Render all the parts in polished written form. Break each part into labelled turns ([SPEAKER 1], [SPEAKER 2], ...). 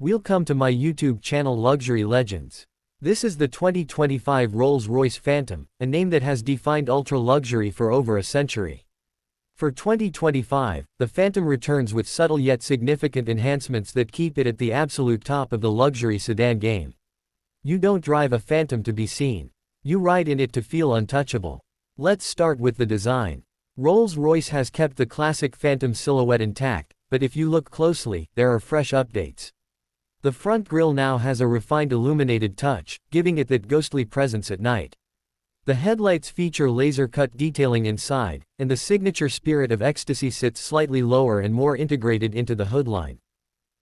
[SPEAKER 1] Welcome to my YouTube channel Luxury Legends. This is the 2025 Rolls-Royce Phantom, a name that has defined ultra-luxury for over a century. For 2025, the Phantom returns with subtle yet significant enhancements that keep it at the absolute top of the luxury sedan game. You don't drive a Phantom to be seen. You ride in it to feel untouchable. Let's start with the design. Rolls-Royce has kept the classic Phantom silhouette intact, but if you look closely, there are fresh updates. The front grille now has a refined illuminated touch, giving it that ghostly presence at night. The headlights feature laser-cut detailing inside, and the signature Spirit of Ecstasy sits slightly lower and more integrated into the hoodline.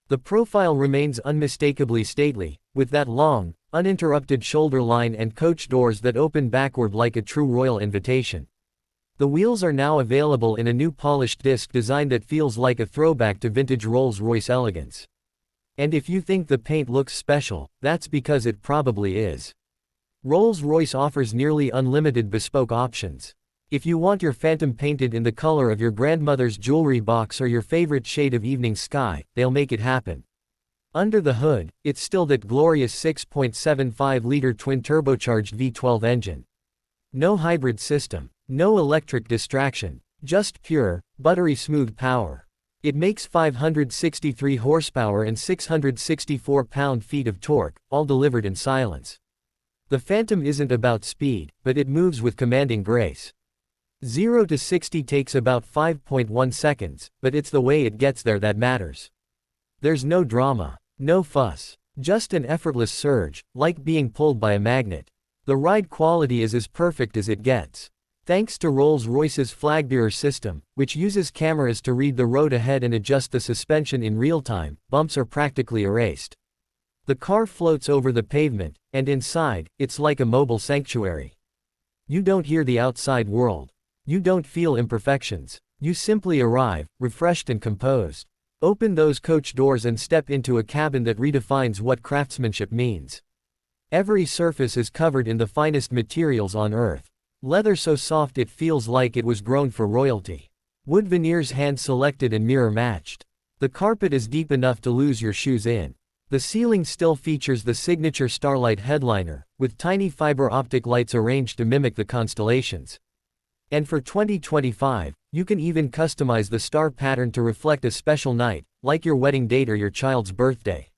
[SPEAKER 1] The profile remains unmistakably stately, with that long, uninterrupted shoulder line and coach doors that open backward like a true royal invitation. The wheels are now available in a new polished disc design that feels like a throwback to vintage Rolls-Royce elegance. And if you think the paint looks special, that's because it probably is. Rolls-Royce offers nearly unlimited bespoke options. If you want your Phantom painted in the color of your grandmother's jewelry box or your favorite shade of evening sky, they'll make it happen. Under the hood, it's still that glorious 6.75-liter twin-turbocharged V12 engine. No hybrid system, no electric distraction, just pure, buttery smooth power. It makes 563 horsepower and 664 pound-feet of torque, all delivered in silence. The Phantom isn't about speed, but it moves with commanding grace. 0 to 60 takes about 5.1 seconds, but it's the way it gets there that matters. There's no drama, no fuss, just an effortless surge, like being pulled by a magnet. The ride quality is as perfect as it gets. Thanks to Rolls-Royce's flagship system, which uses cameras to read the road ahead and adjust the suspension in real time, bumps are practically erased. The car floats over the pavement, and inside, it's like a mobile sanctuary. You don't hear the outside world. You don't feel imperfections. You simply arrive, refreshed and composed. Open those coach doors and step into a cabin that redefines what craftsmanship means. Every surface is covered in the finest materials on earth. Leather so soft it feels like it was grown for royalty. Wood veneers hand-selected and mirror-matched. The carpet is deep enough to lose your shoes in. The ceiling still features the signature starlight headliner, with tiny fiber optic lights arranged to mimic the constellations. And for 2025, you can even customize the star pattern to reflect a special night, like your wedding date or your child's birthday.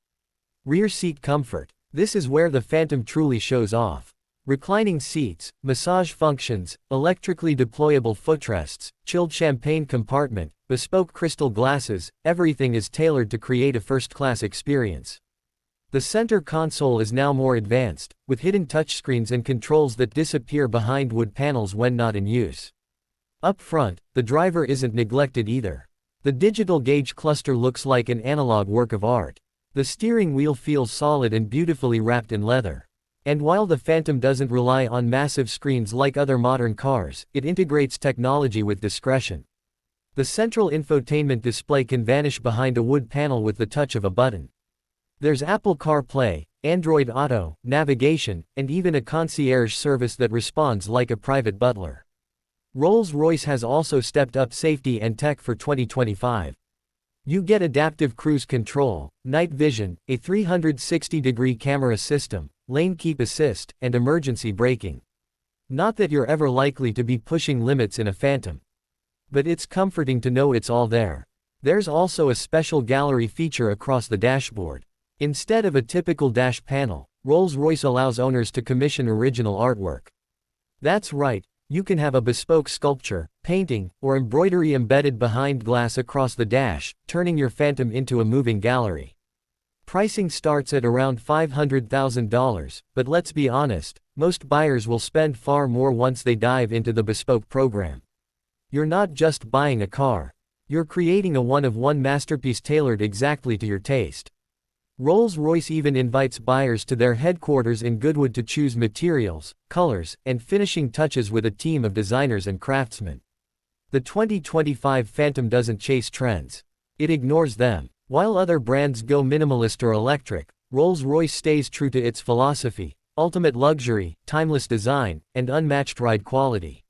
[SPEAKER 1] Rear seat comfort. This is where the Phantom truly shows off. Reclining seats, massage functions, electrically deployable footrests, chilled champagne compartment, bespoke crystal glasses, everything is tailored to create a first-class experience. The center console is now more advanced, with hidden touchscreens and controls that disappear behind wood panels when not in use. Up front, the driver isn't neglected either. The digital gauge cluster looks like an analog work of art. The steering wheel feels solid and beautifully wrapped in leather. And while the Phantom doesn't rely on massive screens like other modern cars, it integrates technology with discretion. The central infotainment display can vanish behind a wood panel with the touch of a button. There's Apple CarPlay, Android Auto, navigation, and even a concierge service that responds like a private butler. Rolls-Royce has also stepped up safety and tech for 2025. You get adaptive cruise control, night vision, a 360-degree camera system, lane keep assist, and emergency braking. Not that you're ever likely to be pushing limits in a Phantom. But it's comforting to know it's all there. There's also a special gallery feature across the dashboard. Instead of a typical dash panel, Rolls-Royce allows owners to commission original artwork. That's right, you can have a bespoke sculpture, painting, or embroidery embedded behind glass across the dash, turning your Phantom into a moving gallery. Pricing starts at around $500,000, but let's be honest, most buyers will spend far more once they dive into the bespoke program. You're not just buying a car. You're creating a one-of-one masterpiece tailored exactly to your taste. Rolls-Royce even invites buyers to their headquarters in Goodwood to choose materials, colors, and finishing touches with a team of designers and craftsmen. The 2025 Phantom doesn't chase trends. It ignores them. While other brands go minimalist or electric, Rolls-Royce stays true to its philosophy: ultimate luxury, timeless design, and unmatched ride quality.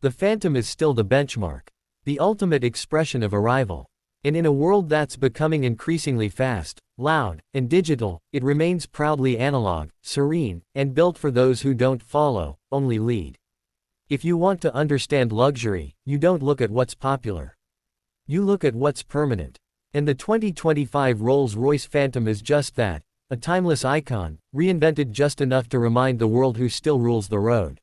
[SPEAKER 1] The Phantom is still the benchmark. The ultimate expression of arrival. And in a world that's becoming increasingly fast, loud, and digital, it remains proudly analog, serene, and built for those who don't follow, only lead. If you want to understand luxury, you don't look at what's popular. You look at what's permanent. And the 2025 Rolls-Royce Phantom is just that, a timeless icon, reinvented just enough to remind the world who still rules the road.